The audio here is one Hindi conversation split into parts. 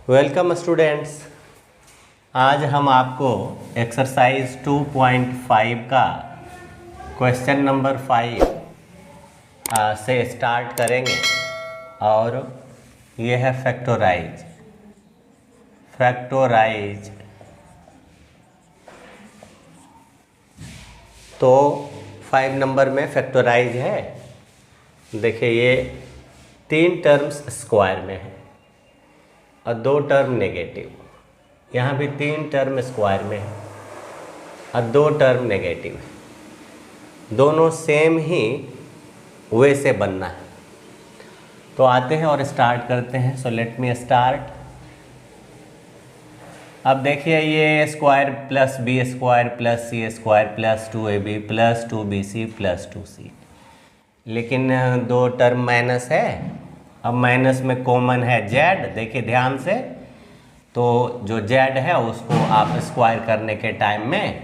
Welcome students. आज हम आपको एक्सरसाइज 2.5 का क्वेश्चन नंबर 5 से स्टार्ट करेंगे और ये है फैक्टराइज। तो 5 नंबर में फैक्टराइज है। देखिए ये 3 टर्म्स स्क्वायर में है और 2 टर्म नेगेटिव। यहाँ भी 3 टर्म स्क्वायर में है और 2 टर्म नेगेटिव है। दोनों सेम ही वे से बनना है। तो आते हैं और स्टार्ट करते हैं। So let me start. अब देखिए ये square plus B square plus C square plus 2ab plus 2bc plus 2c, लेकिन 2 टर्म माइनस है। अब माइनस में कॉमन है जेड। देखिए ध्यान से, तो जो जेड है उसको आप स्क्वायर करने के टाइम में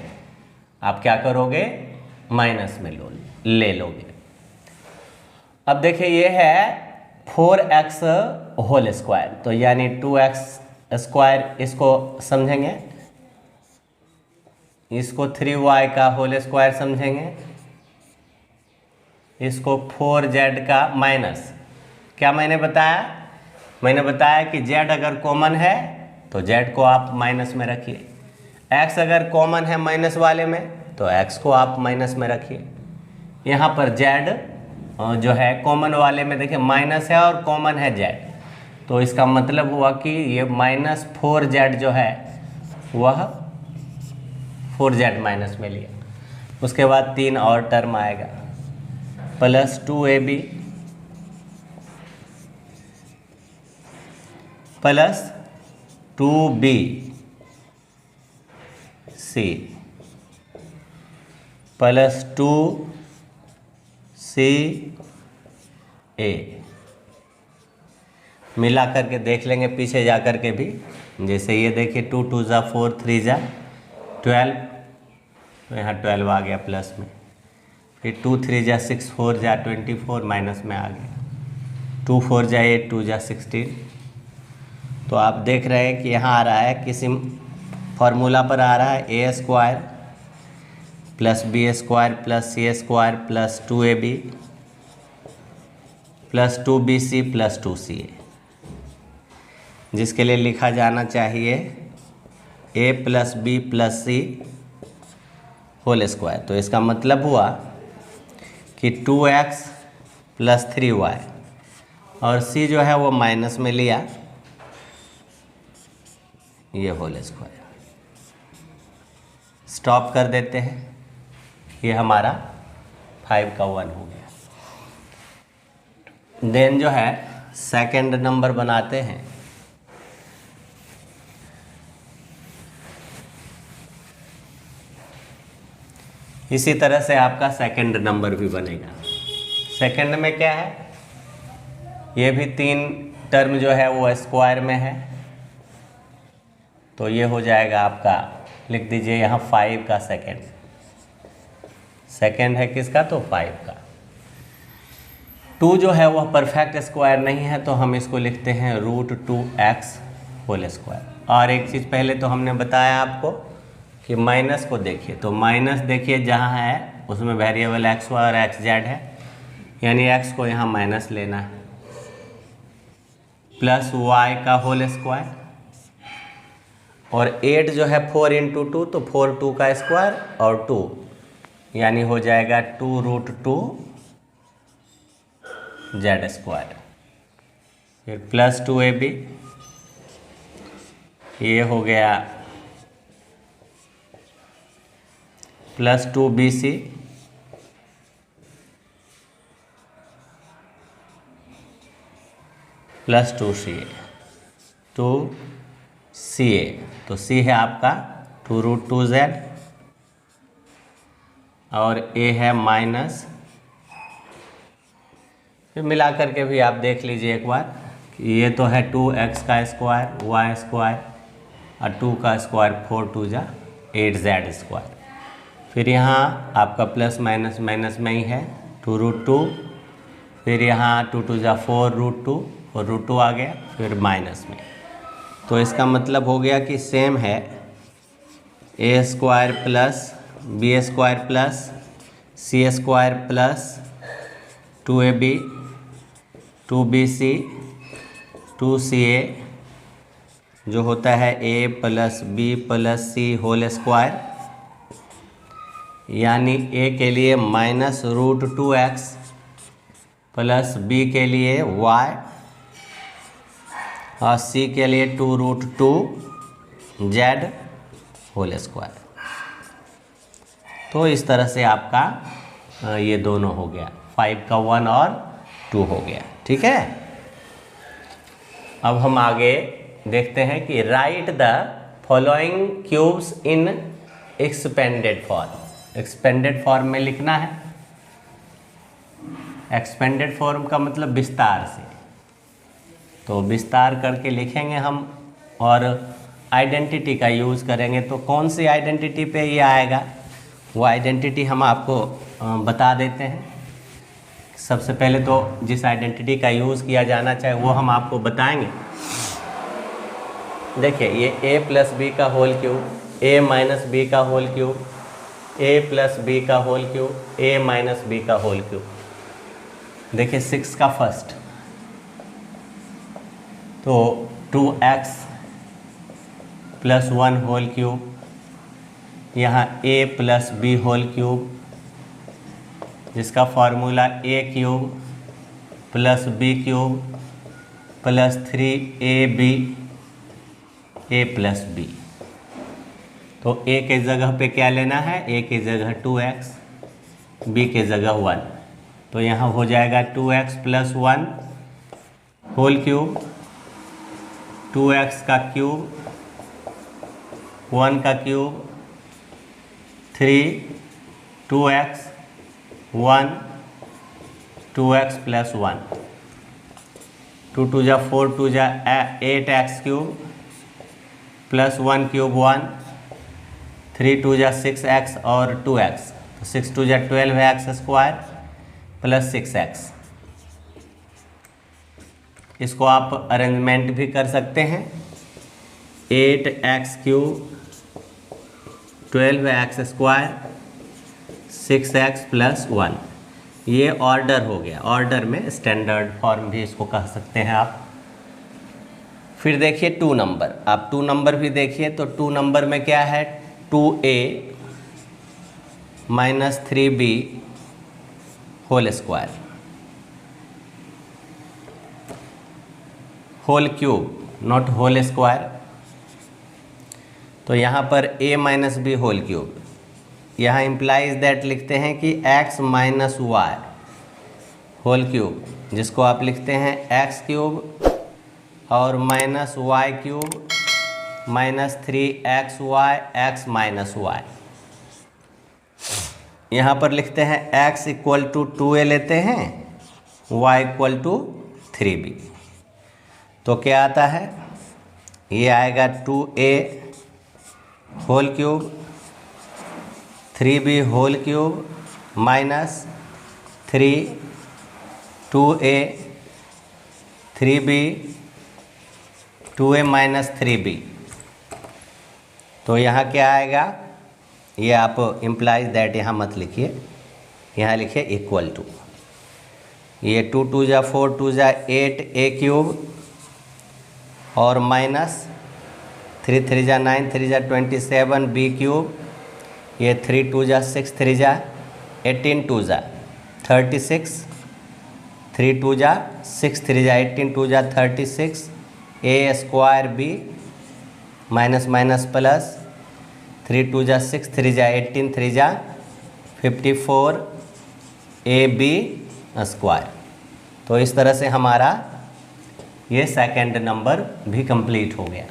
आप क्या करोगे, माइनस में ले लोगे। अब देखिए ये है 4x होल स्क्वायर, तो यानी 2x स्क्वायर, इसको समझेंगे। इसको 3y का होल स्क्वायर समझेंगे। इसको 4z का माइनस। क्या मैंने बताया कि z अगर कॉमन है तो z को आप माइनस में रखिए। x अगर कॉमन है माइनस वाले में तो x को आप माइनस में रखिए। यहाँ पर z जो है कॉमन वाले में देखिए माइनस है और कॉमन है z, तो इसका मतलब हुआ कि ये -4z जो है वह 4z माइनस में लिया। उसके बाद 3 और टर्म आएगा, plus 2ab plus 2bc plus 2ca। मिला करके देख लेंगे पीछे जा कर के भी। जैसे ये देखिए 2 2 जा 4, 3 जा 12, तो यहाँ 12 आ गया प्लस में। फिर 2 3 जा 6, 4 जा 24 माइनस में आ गया। 2 4 जा 8, 2 जा 16। तो आप देख रहे हैं कि यहाँ आ रहा है, किसी फॉर्मूला पर आ रहा है A square plus B square plus C square plus 2ab plus 2bc plus 2ca, जिसके लिए लिखा जाना चाहिए a plus B plus C whole square. तो इसका मतलब हुआ कि 2x प्लस 3y, और c जो है वो माइनस में लिया, ये होल स्क्वायर। स्टॉप कर देते हैं। ये हमारा 5 का 1 हो गया। देन जो है सेकंड नंबर बनाते हैं। इसी तरह से आपका सेकंड नंबर भी बनेगा। सेकंड में क्या है, ये भी 3 टर्म जो है वो स्क्वायर में है, तो ये हो जाएगा आपका, लिख दीजिए यहाँ 5 का सेकंड है किसका, तो 5 का। 2 जो है वह परफेक्ट स्क्वायर नहीं है, तो हम इसको लिखते हैं √2x होल स्क्वायर। और एक चीज़ पहले तो हमने बताया आपको कि माइनस को देखिए, तो माइनस देखिए जहाँ है उसमें वेरिएबल x y और x z है, यानी x को यहाँ माइनस लेना है, प्लस y का होल स्क्वायर। और 8 जो है 4 × 2, तो 4 2 का स्क्वायर और 2, यानी हो जाएगा 2√2 z स्क्वायर। फिर प्लस 2ab, ये हो गया प्लस 2bc प्लस 2ca। तो c है आपका 2√2z और a है माइनस। फिर मिला करके भी आप देख लीजिए एक बार कि ये तो है 2x का स्क्वायर y स्क्वायर और 2 का स्क्वायर 4 2 जा 8z स्क्वायर। फिर यहाँ आपका प्लस माइनस माइनस में ही है 2√2, फिर यहाँ 2 2 जा 4 √2 और √2 आ गया, फिर माइनस में। तो इसका मतलब हो गया कि सेम है A square plus B square plus C square plus 2ab 2bc 2ca जो होता है a plus B plus C whole square, यानी a के लिए -√2x प्लस b के लिए y और c के लिए 2√2z होल स्क्वायर। तो इस तरह से आपका ये दोनों हो गया, 5 का 1 और 2 हो गया। ठीक है, अब हम आगे देखते हैं कि right the following cubes in expanded form. Expanded form में लिखना है। एक्सपेंडेड फॉर्म का मतलब विस्तार से, तो विस्तार करके लिखेंगे हम और आइडेंटिटी का यूज़ करेंगे। तो कौन सी आइडेंटिटी पे ये आएगा, वो आइडेंटिटी हम आपको बता देते हैं। सबसे पहले तो जिस आइडेंटिटी का यूज़ किया जाना चाहिए वो हम आपको बताएंगे। देखिए, ये a प्लस बी का whole cube, a minus B का whole cube, a plus B का whole cube, a minus B का होल क्यूब। देखिए 6 का फर्स्ट, तो 2x प्लस 1 होल क्यूब, यहाँ a plus B whole cube जिसका formula a cube plus B cube plus 3ab a plus B. तो a के जगह पे क्या लेना है, a की जगह 2x, b के जगह 1, तो यहाँ हो जाएगा 2x plus 1 whole cube, 2x का क्यूब, 1 का क्यूब, 3 2x 1 2x प्लस 1, 2 2 जा 4 2 जा 8x क्यूब प्लस 1 क्यूब 1, 3 2 जा 6x और 2x, तो 6 2 जा 12x स्क्वायर प्लस 6x। इसको आप अरेंजमेंट भी कर सकते हैं, 8x cube 12x square 6x plus 1। ये ऑर्डर हो गया, ऑर्डर में स्टैंडर्ड फॉर्म भी इसको कह सकते हैं आप। फिर देखिए 2 नंबर, आप 2 नंबर भी देखिए। तो 2 नंबर में क्या है, 2a minus 3b whole square whole cube, not whole square. तो यहाँ पर a minus B whole cube, यहाँ इम्प्लाइज दैट लिखते हैं कि x minus Y whole cube, जिसको आप लिखते हैं x क्यूब और minus Y cube minus 3xy x minus Y. यहाँ पर लिखते हैं x इक्वल टू 2a लेते हैं, y इक्वल टू 3b। तो क्या आता है, ये आएगा 2a whole cube 3b whole cube minus 3 2a 3b 2a minus 3b। तो यहाँ क्या आएगा, ये आप इम्प्लाइज दैट यहाँ मत लिखिए, यहाँ लिखिए इक्वल टू। ये 2 2 जा 4 2 जा 8a क्यूब और माइनस 3 3 जा 9 3 जा 27 b क्यूब, ये 3 2 जा 6 3 जा 18 2 जा 36, 3 2 जा 6 3 जा 18 2 जा 36 a square b minus minus plus 3 2 जा 6 3 जा 18 3 जा 54 ab स्क्वायर। तो इस तरह से हमारा ये सेकंड नंबर भी कंप्लीट हो गया।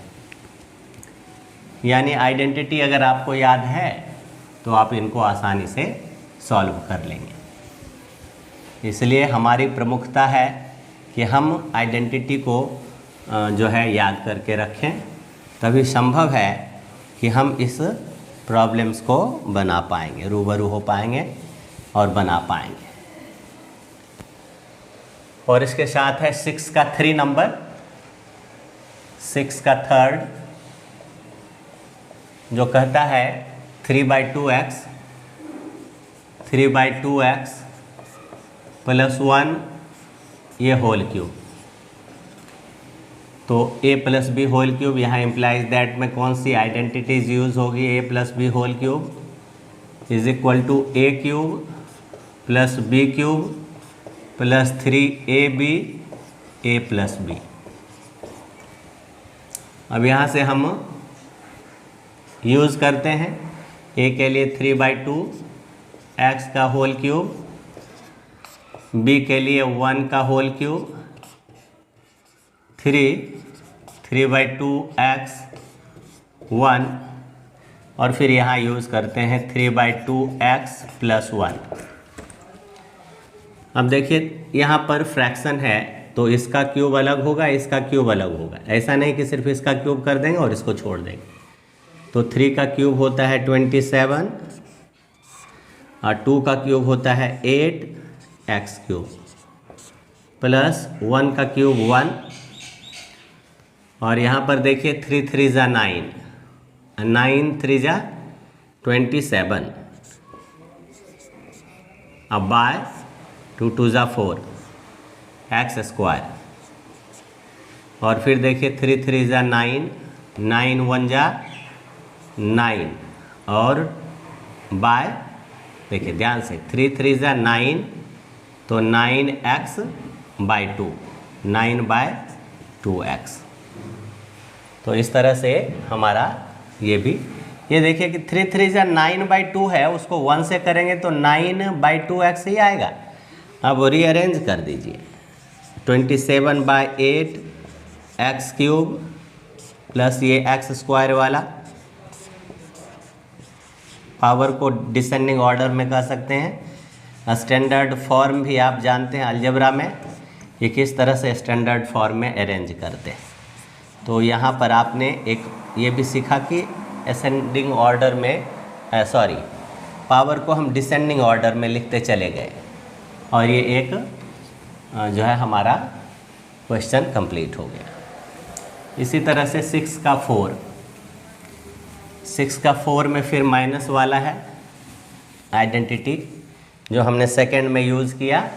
यानी आइडेंटिटी अगर आपको याद है तो आप इनको आसानी से सॉल्व कर लेंगे। इसलिए हमारी प्रमुखता है कि हम आइडेंटिटी को जो है याद करके रखें, तभी संभव है कि हम इस प्रॉब्लम्स को बना पाएंगे, रूबरू हो पाएंगे और बना पाएंगे। और इसके साथ है 6 का 3 नंबर। 6 का थर्ड जो कहता है 3/2x प्लस 1 ये होल क्यूब। तो a plus B whole cube, यहाँ इम्प्लाइज दैट में कौन सी आइडेंटिटीज यूज होगी, a plus B whole cube is equal to a cube plus b cube plus 3ab a plus B. अब यहाँ से हम यूज़ करते हैं a के लिए 3/2x का होल क्यूब, b के लिए 1 का होल क्यूब, 3/2x 1 और फिर यहाँ यूज़ करते हैं 3/2x प्लस 1। अब देखिए यहाँ पर फ्रैक्शन है तो इसका क्यूब अलग होगा, इसका क्यूब अलग होगा। ऐसा नहीं कि सिर्फ इसका क्यूब कर देंगे और इसको छोड़ देंगे। तो 3 का क्यूब होता है 27 और 2 का क्यूब होता है 8x क्यूब प्लस 1 का क्यूब 1 और यहाँ पर देखिए 3 3 जा 9, 9 3 जा 27 अब बाय 2 2 जा 4 एक्स स्क्वायर और फिर देखिए 3 3 जा 9, 9 1 जा 9 और बाय देखिए ध्यान से 3 3 जा 9 तो 9x/2 9/2x। तो इस तरह से हमारा ये देखिए कि 3 3 जा 9/2 है, उसको 1 से करेंगे तो 9/2x ही आएगा। अब रीअरेंज कर दीजिए 27/8 x क्यूब प्लस ये x स्क्वायर वाला, पावर को डिसेंडिंग ऑर्डर में कह सकते हैं। स्टैंडर्ड फॉर्म भी आप जानते हैं अलजेब्रा में, ये किस तरह से स्टैंडर्ड फॉर्म में अरेंज करते हैं। तो यहाँ पर आपने एक ये भी सीखा कि असेंडिंग ऑर्डर में पावर को हम डिसेंडिंग ऑर्डर में लिखते चले गए और ये एक जो है हमारा क्वेश्चन कंप्लीट हो गया। इसी तरह से 6 का 4 में फिर माइनस वाला है आइडेंटिटी जो हमने सेकंड में यूज़ किया,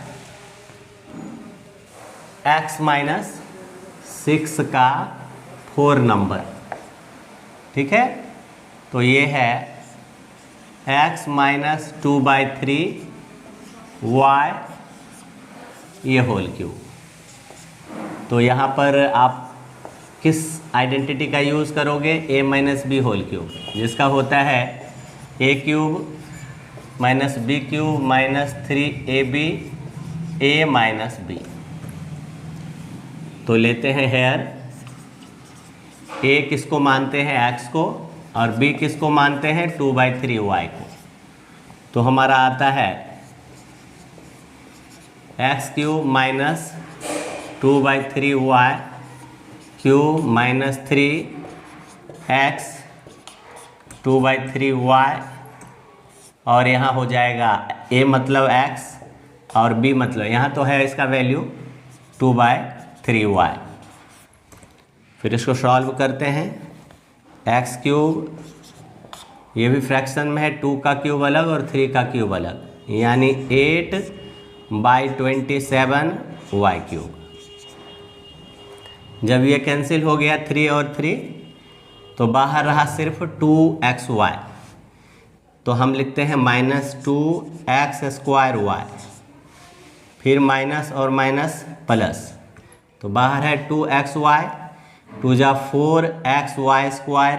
x माइनस 6 का 4 नंबर, ठीक है। तो ये है x माइनस 2/3 y ये होल क्यूब। तो यहाँ पर आप किस आइडेंटिटी का यूज़ करोगे, a minus B whole cube, जिसका होता है a cube minus B cube minus 3ab a minus B. तो लेते हैं हेयर a किसको मानते हैं x को और b किसको मानते हैं 2/3 y को। तो हमारा आता है x cube minus 2/3 y cube minus 3x 2/3 y और यहाँ हो जाएगा a मतलब x और b मतलब यहाँ तो है इसका वैल्यू 2/3 y। फिर इसको सॉल्व करते हैं, x क्यूब ये भी फ्रैक्शन में है, 2 का क्यूब अलग और 3 का क्यूब अलग, यानी 8/27 y क्यूब। जब ये कैंसिल हो गया 3 और 3 तो बाहर रहा सिर्फ 2xy, तो हम लिखते हैं माइनस 2x² y, फिर माइनस और माइनस प्लस, तो बाहर है 2xy, 2 जा 4xy²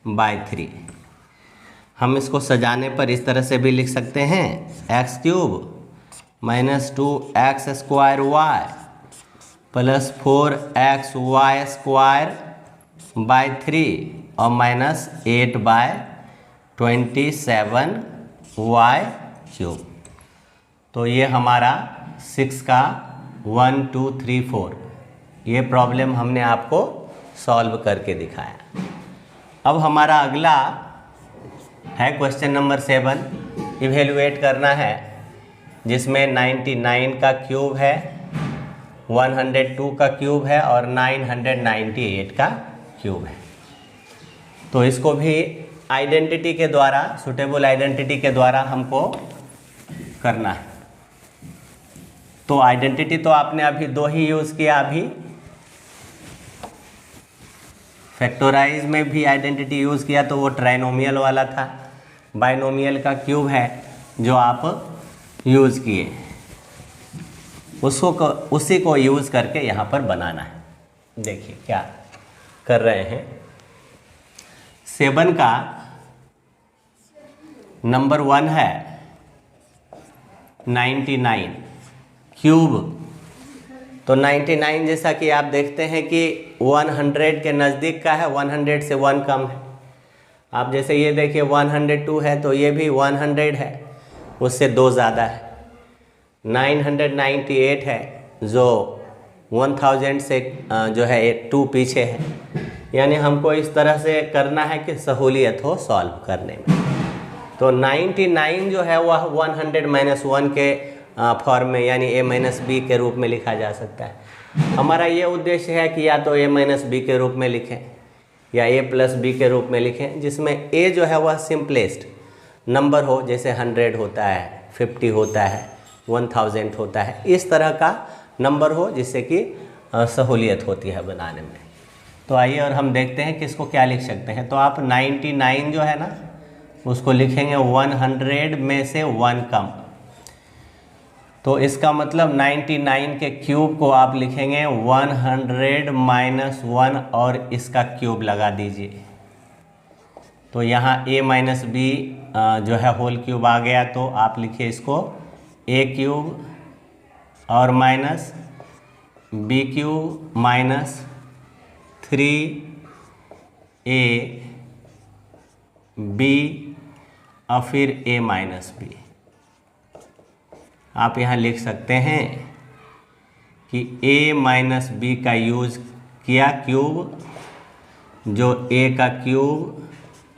बाय 3। हम इसको सजाने पर इस तरह से भी लिख सकते हैं x cube minus 2x² y plus 4xy² by 3 और माइनस 8/27 y क्यूब। तो ये हमारा 6 का 1 2 3 4 ये प्रॉब्लम हमने आपको सॉल्व करके दिखाया। अब हमारा अगला है क्वेश्चन नंबर 7, इवेल्युएट करना है, जिसमें 99 का क्यूब है, 102 का क्यूब है और 998 का क्यूब है। तो इसको भी आइडेंटिटी के द्वारा, सुटेबल आइडेंटिटी के द्वारा हमको करना है। तो आइडेंटिटी तो आपने अभी दो ही यूज़ किया, अभी फैक्टराइज में भी आइडेंटिटी यूज़ किया तो वो ट्राइनोमियल वाला था। बाइनोमियल का क्यूब है जो आप यूज़ किए, उसी को यूज़ करके यहाँ पर बनाना है। देखिए क्या कर रहे हैं। 7 का नंबर 1 है 99 क्यूब। तो 99 जैसा कि आप देखते हैं कि 100 के नज़दीक का है, 100 से 1 कम है। आप जैसे ये देखिए 102 है तो ये भी 100 है, उससे 2 ज़्यादा है। 998 है जो 1000 से जो है 2 पीछे है। यानी हमको इस तरह से करना है कि सहूलियत हो सॉल्व करने में। तो 99 जो है वह 100 - 1 के फॉर्म में यानी a - b के रूप में लिखा जा सकता है। हमारा ये उद्देश्य है कि या तो a - b के रूप में लिखें या a + b के रूप में लिखें, जिसमें a जो है वह सिंपलेस्ट नंबर हो, जैसे 100 होता है, 50 होता है, 1000 होता है, इस तरह का नंबर हो जिससे कि सहूलियत होती है बनाने में। तो आइए और हम देखते हैं कि इसको क्या लिख सकते हैं। तो आप 99 जो है ना उसको लिखेंगे 100 में से 1 कम। तो इसका मतलब 99 के क्यूब को आप लिखेंगे 100 - 1 और इसका क्यूब लगा दीजिए। तो यहाँ a - b जो है होल क्यूब आ गया, तो आप लिखिए इसको a क्यूब और minus b cube minus 3a b और फिर a - b। आप यहाँ लिख सकते हैं कि a - b का यूज़ किया क्यूब, जो a का क्यूब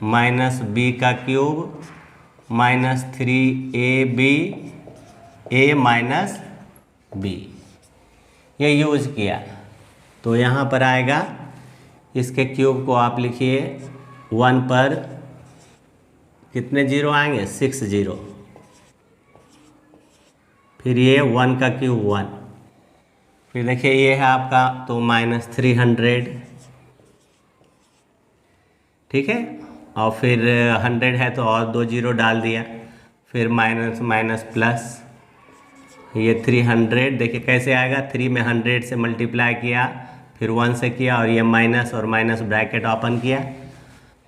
माइनस b का cube minus 3ab a - b ये यूज़ किया। तो यहाँ पर आएगा, इसके क्यूब को आप लिखिए 1 पर कितने जीरो आएंगे, 6 जीरो। फिर ये 1 का क्यूब 1, फिर देखिए ये है आपका तो -300, ठीक है। और फिर 100 है तो और 2 जीरो डाल दिया, फिर माइनस माइनस प्लस, ये 300 देखिए कैसे आएगा, 3 में 100 से मल्टीप्लाई किया, फिर 1 से किया और ये माइनस और माइनस ब्रैकेट ओपन किया,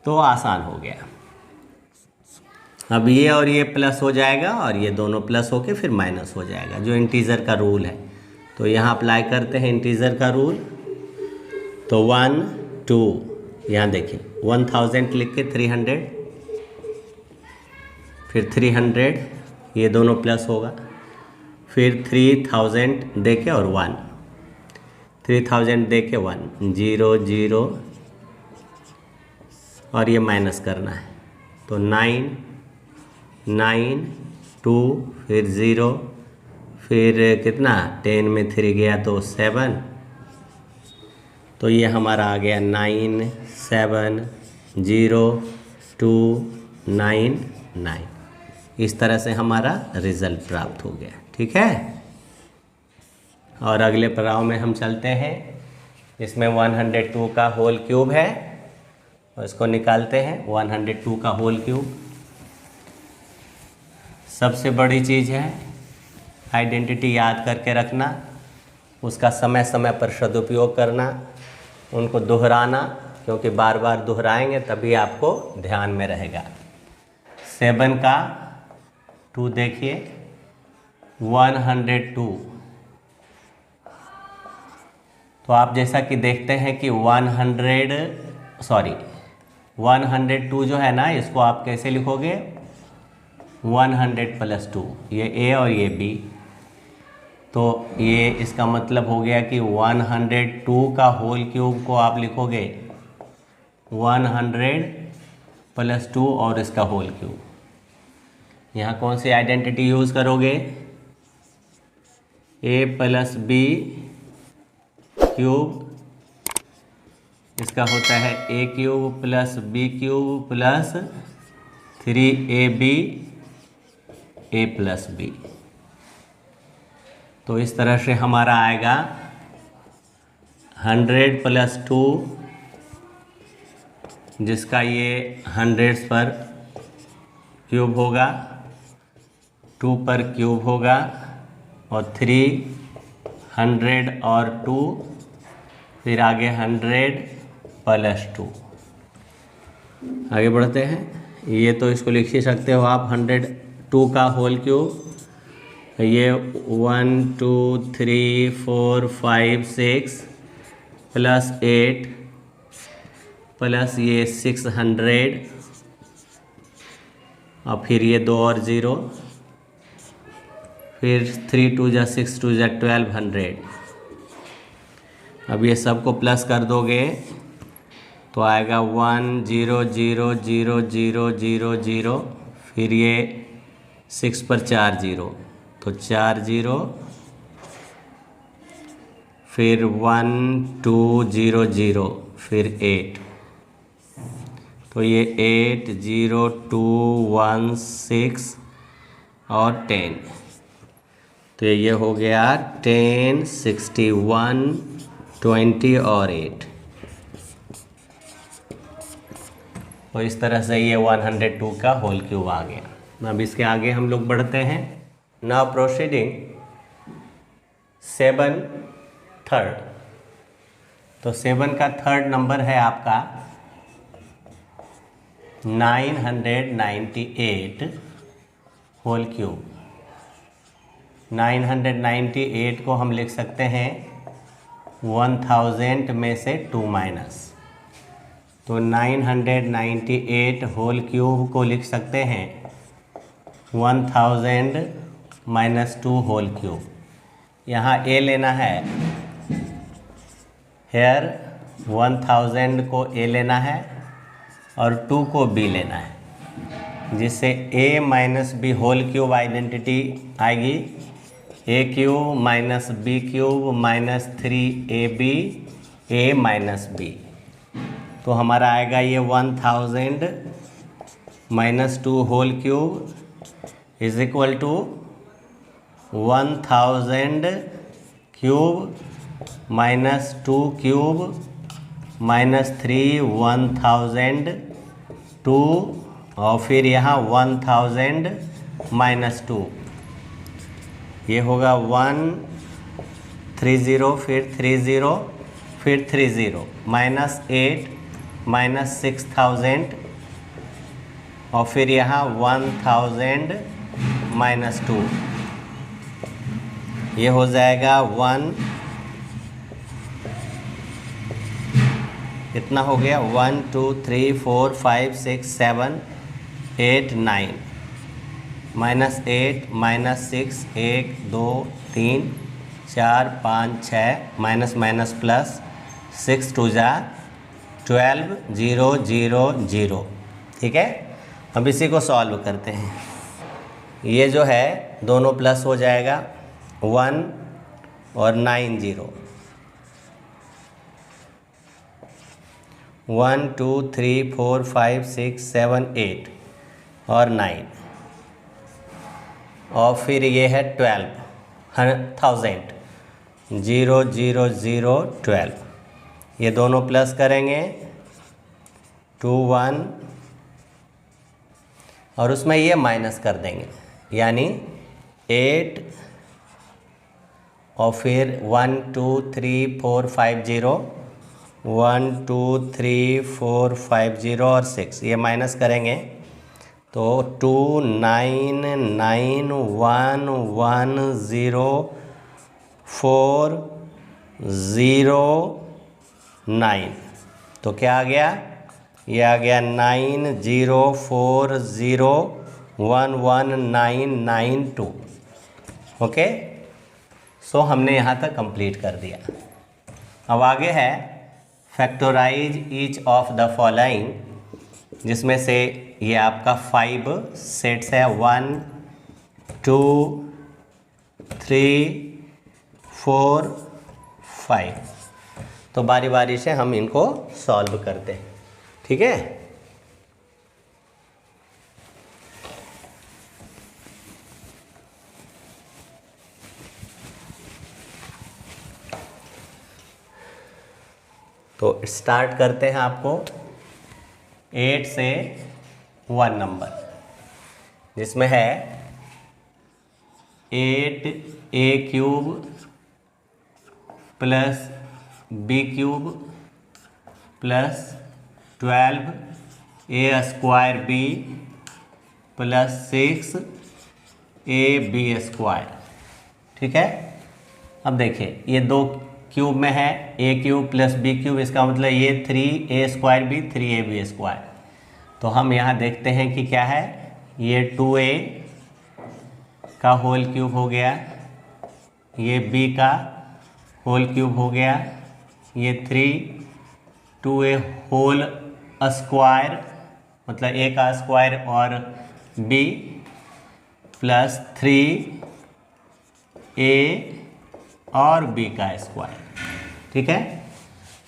तो आसान हो गया। अब ये और ये प्लस हो जाएगा और ये दोनों प्लस होके फिर माइनस हो जाएगा, जो इंटीजर का रूल है। तो यहाँ अप्लाई करते हैं इंटीजर का रूल। तो 1 2 यहाँ देखिए 1000 लिख के 300, फिर 300 ये दोनों प्लस होगा, फिर 3000 दे के और 1, 3000 दे के 1 0 0 और ये माइनस करना है। तो 9 9 2 फिर 0 फिर कितना 10 में 3 गया तो 7, तो ये हमारा आ गया 9 7 0 2 9 9। इस तरह से हमारा रिज़ल्ट प्राप्त हो गया, ठीक है। और अगले पड़ाव में हम चलते हैं, इसमें 102 का होल क्यूब है और इसको निकालते हैं। 102 का होल क्यूब सबसे बड़ी चीज़ है, आइडेंटिटी याद करके रखना, उसका समय समय पर सदुपयोग करना, उनको दोहराना, क्योंकि बार बार दोहराएंगे तभी आपको ध्यान में रहेगा। 7 का 2 देखिए 102, तो आप जैसा कि देखते हैं कि 102 जो है ना, इसको आप कैसे लिखोगे 100 + 2, ये a और ये b, तो ये इसका मतलब हो गया कि 102 का होल क्यूब को आप लिखोगे 100 + 2 और इसका होल क्यूब। यहाँ कौन सी आइडेंटिटी यूज़ करोगे, a + b क्यूब, इसका होता है A cube plus B cube plus 3ab A plus B. तो इस तरह से हमारा आएगा 100 प्लस 2, जिसका ये 100 पर क्यूब होगा, 2 पर क्यूब होगा, और 300 और 2, फिर आगे 100 प्लस 2। आगे बढ़ते हैं। ये तो इसको लिख ही सकते हो आप, 102 का होल क्यूब, ये 1 2 3 4 5 6 प्लस 8 प्लस ये 600, और फिर ये 2 और 0, फिर 3 2 जा 6 2 जा 1200। अब ये सबको प्लस कर दोगे तो आएगा 1 0 0 0 0 0 0, फिर ये 6 पर 4 0, तो 4 0, फिर 1 2 0 0, फिर 8, तो ये 8 0 2 1 6 और 10, तो ये हो गया 10 61 20 और 8। तो इस तरह से ये 102 का होल क्यूब आ गया। अब इसके आगे हम लोग बढ़ते हैं। Now proceeding 7 third. तो 7 का थर्ड नंबर है आपका 998 होल क्यूब। 998 को हम लिख सकते हैं 1000 में से 2 माइनस, तो 998 होल क्यूब को लिख सकते हैं 1000 माइनस 2 होल क्यूब। यहाँ a लेना है, हेयर 1000 को a लेना है और 2 को b लेना है, जिससे a minus B whole cube identity आएगी, a cube minus B cube minus 3ab a minus b। तो हमारा आएगा ये 1000 minus 2 whole cube is equal to 1000 cube minus 2 cube minus 3 1000 2, और फिर यहाँ 1000 माइनस 2, ये होगा 130, फिर 30, फिर 30, माइनस 8 माइनस 6000, और फिर यहाँ 1000 माइनस 2, ये हो जाएगा 1, कितना हो गया 1 2 3 4 5 6 7 8 9, minus 8 minus 6 1 2 3 4 5 6, minus minus plus 6 2 जा 12 0 0 0। ठीक है, अब इसी को सॉल्व करते हैं। ये जो है दोनों प्लस हो जाएगा 1 और 9 0, 1 2 3 4 5 6 7 8 और 9, और फिर ये है 12,000 0 0 0 12, ये दोनों प्लस करेंगे 2 1, और उसमें ये माइनस कर देंगे, यानी 8, और फिर 1 2 3 4 5 0, 1 2 3 4 5 0 और 6, ये माइनस करेंगे तो 2 9 9 1 1 0 4 0 9, तो क्या आ गया, ये आ गया 9 0 4 0 1 1 9 9 2। ओके, सो हमने यहाँ तक कंप्लीट कर दिया। अब आगे है factorise each of the following, जिसमें से ये आपका 5 सेट्स है, 1 2 3 4 5। तो बारी बारी से हम इनको सॉल्व करते हैं, ठीक है। तो स्टार्ट करते हैं आपको 8 से 1 नंबर, जिसमें है 8a³ plus b³ plus 12a² plus 6ab², ठीक है। अब देखिए ये दो क्यूब में है, a³ प्लस b³, इसका मतलब ये 3a² 3ab²। तो हम यहाँ देखते हैं कि क्या है, ये 2a का होल क्यूब हो गया, ये b का होल क्यूब हो गया, ये 2a होल स्क्वायर मतलब a का स्क्वायर और b प्लस 3a और b का स्क्वायर, ठीक है।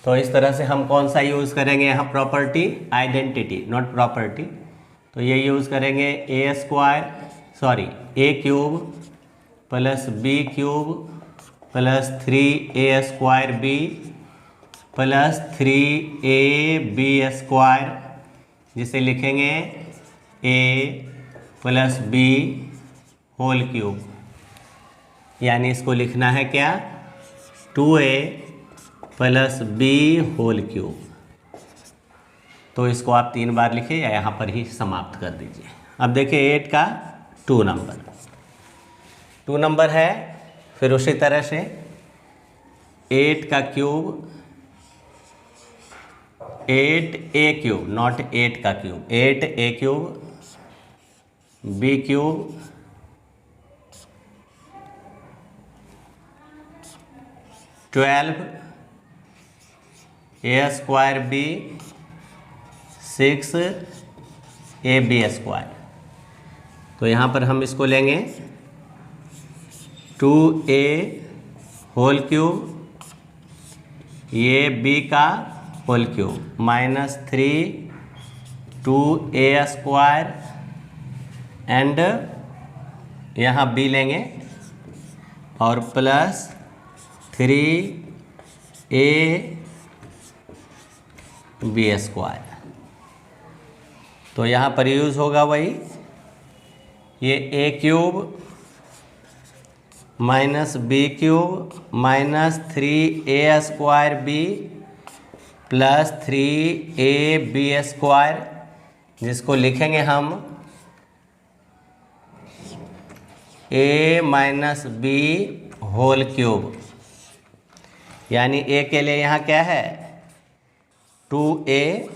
तो इस तरह से हम कौन सा यूज़ करेंगे यहाँ, प्रॉपर्टी, आइडेंटिटी नॉट प्रॉपर्टी। तो ये यूज़ करेंगे a³ plus b³ plus 3a² plus 3ab², जिसे लिखेंगे a plus b whole cube, यानी इसको लिखना है क्या, 2a plus b whole cube. तो इसको आप 3 बार लिखिए या यहाँ पर ही समाप्त कर दीजिए। अब देखिए 8 का 2 नंबर है, फिर उसी तरह से 8 का क्यूब, 8a³ नॉट 8 का cube, 8a³ b³ (12) a² b 6 ab²। तो यहाँ पर हम इसको लेंगे 2a होल क्यूब, ये b का whole cube minus 3 2a² and यहाँ b लेंगे और प्लस 3ab²। तो यहाँ पर यूज़ होगा वही, ये a³ minus b³ minus 3a² b plus 3ab², जिसको लिखेंगे हम a minus b whole cube, यानी a के लिए यहाँ क्या है 2a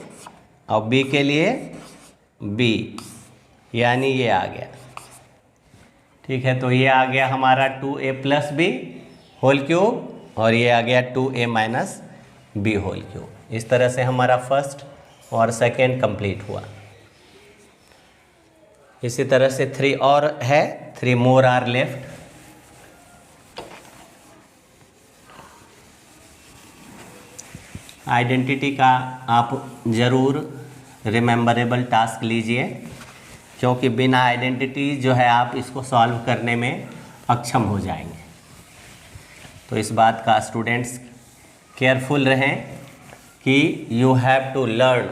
और b के लिए b, यानी ये आ गया, ठीक है। तो ये आ गया हमारा 2a plus b whole cube और ये आ गया 2a minus b whole cube. इस तरह से हमारा फर्स्ट और सेकेंड कंप्लीट हुआ। इसी तरह से 3 और है, 3 मोर आर लेफ्ट। आइडेंटिटी का आप ज़रूर रिमेंबरेबल टास्क लीजिए, क्योंकि बिना आइडेंटिटी जो है आप इसको सॉल्व करने में अक्षम हो जाएंगे। तो इस बात का स्टूडेंट्स केयरफुल रहें कि you have to learn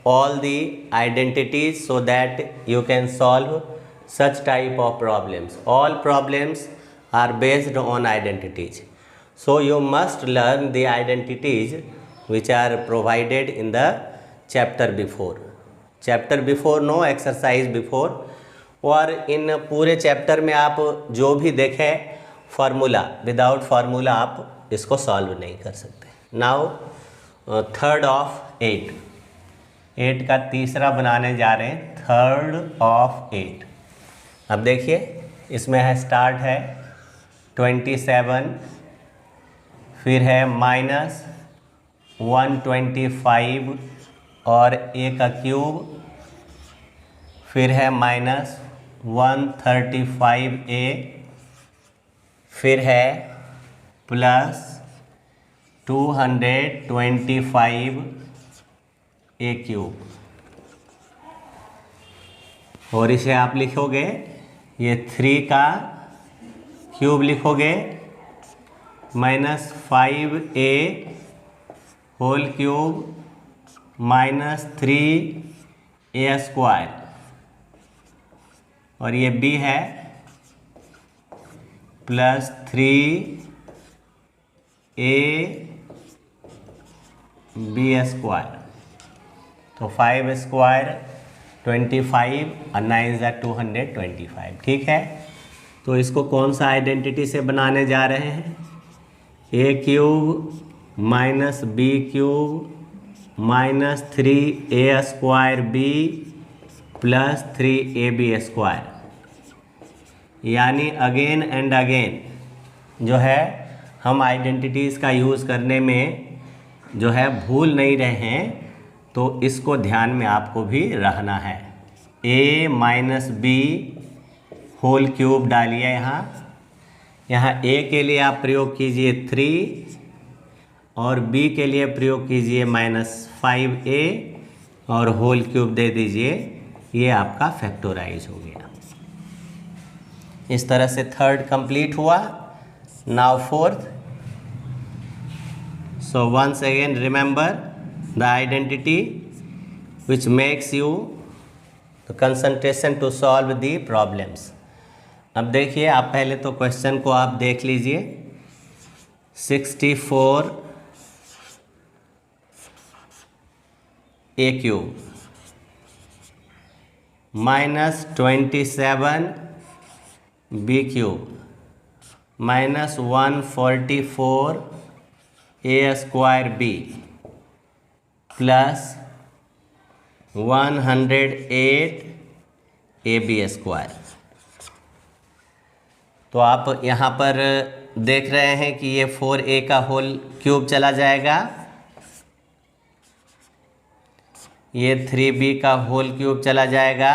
all the identities so that you can solve such type of problems. All problems are based on identities. So you must learn the identities which are provided in the chapter before. Chapter before no, exercise before. और इन पूरे चैप्टर में आप जो भी देखें फार्मूला, विदाउट फार्मूला आप इसको सॉल्व नहीं कर सकते। नाउ 3rd of 8 का तीसरा बनाने जा रहे हैं, 3rd of 8। अब देखिए इसमें है, स्टार्ट है 27, फिर है माइनस 125 और a का क्यूब, फिर है माइनस 135a, फिर है प्लस 225 ए क्यूब, और इसे आप लिखोगे, ये 3 का क्यूब लिखोगे -5a whole cube -3a square, और ये b है +3a b स्क्वायर। तो 5 स्क्वायर 25 और 9 = 225, ठीक है। तो इसको कौन सा आइडेंटिटी से बनाने जा रहे हैं? a cube - b cube -3a square b +3ab square, यानी अगेन एंड अगेन जो है हम आइडेंटिटीज़ का यूज़ करने में जो है भूल नहीं रहे हैं, तो इसको ध्यान में आपको भी रहना है। a - b होल क्यूब डालिए यहाँ a के लिए आप प्रयोग कीजिए 3 और b के लिए प्रयोग कीजिए -5a और होल क्यूब दे दीजिए, ये आपका फैक्टोराइज हो गया। इस तरह से थर्ड कंप्लीट हुआ। Now fourth. So once again remember the identity which makes you the concentration to solve the problems। अब देखिए, आप पहले तो क्वेश्चन को आप देख लीजिए। 64 A cube -27 B cube -144 A square B +108 A B square. तो आप यहाँ पर देख रहे हैं कि ये 4a का होल क्यूब चला जाएगा, ये 3b का होल क्यूब चला जाएगा,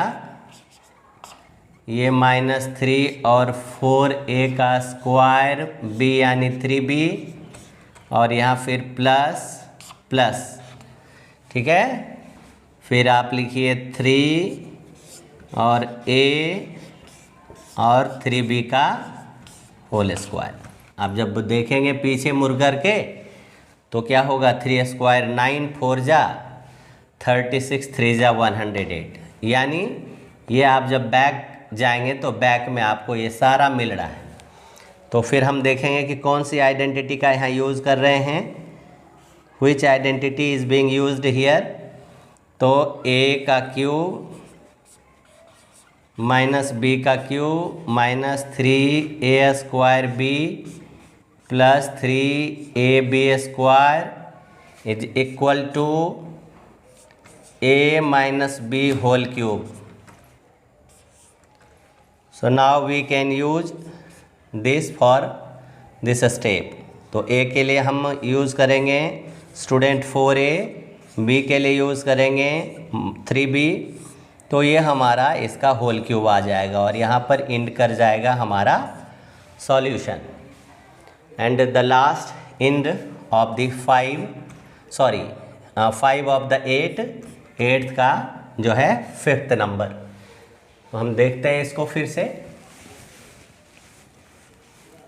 ये -3 और 4a का स्क्वायर b यानी 3b, और यहाँ फिर प्लस प्लस, ठीक है। फिर आप लिखिए 3 और a और 3b का होल स्क्वायर। आप जब देखेंगे पीछे मुड़ करके तो क्या होगा, 3 स्क्वायर 9, 4 जा 36, 3 जा 108, यानी ये आप जब बैक जाएंगे तो बैक में आपको ये सारा मिल रहा है। तो फिर हम देखेंगे कि कौन सी आइडेंटिटी का यहाँ यूज़ कर रहे हैं, which identity is being used here। तो a का क्यूब -b का cube -3a square b +3ab square is equal to a - b whole cube. So now we can use this for this step। तो a के लिए हम यूज़ करेंगे स्टूडेंट 4a, b के लिए यूज़ करेंगे 3b। तो ये हमारा इसका होल क्यूब आ जाएगा और यहाँ पर इंड कर जाएगा हमारा solution. And the last end of the 5 of the 8th का जो है 5th नंबर। तो हम देखते हैं इसको फिर से।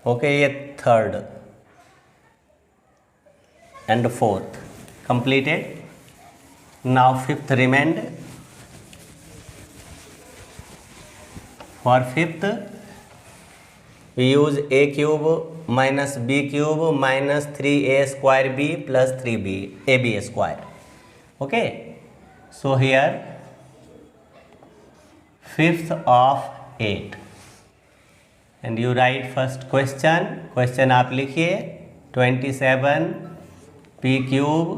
ओके, ये 3rd and 4th completed। Now 5th remained। For 5th we use a cube - b cube -3a square b +3b ab square। Okay, so here 5th of 8 and you write first question आप लिखिए 27 p cube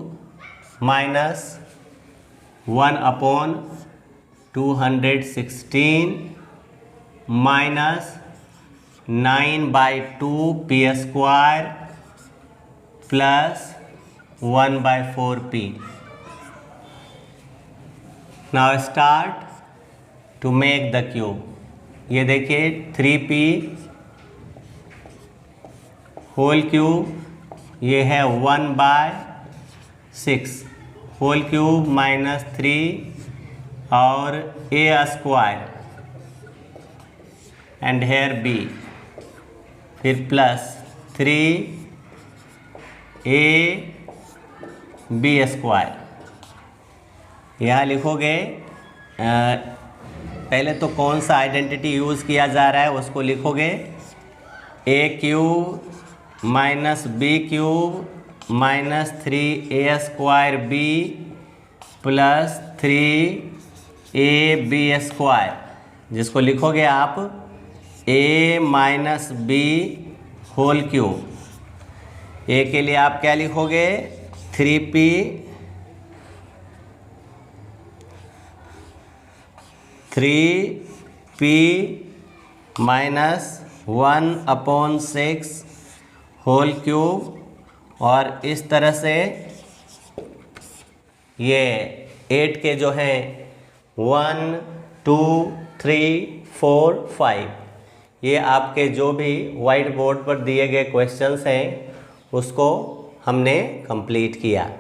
-1/216 -9/2 p square +1/4 p। Now start to make the cube। ये देखिए 3p होल क्यूब, ये है 1/6 होल क्यूब माइनस 3 और ए स्क्वायर एंड हेयर बी, फिर प्लस 3ab स्क्वायर। यहाँ लिखोगे पहले तो कौन सा आइडेंटिटी यूज़ किया जा रहा है उसको लिखोगे, A cube minus B cube minus 3a square B plus 3ab square, जिसको लिखोगे आप a minus B whole cube. A के लिए आप क्या लिखोगे, 3p माइनस 1/6 होल क्यूब। और इस तरह से ये 8 के जो है 1 2 3 4 5, ये आपके जो भी वाइट बोर्ड पर दिए गए क्वेश्चंस हैं उसको हमने कंप्लीट किया।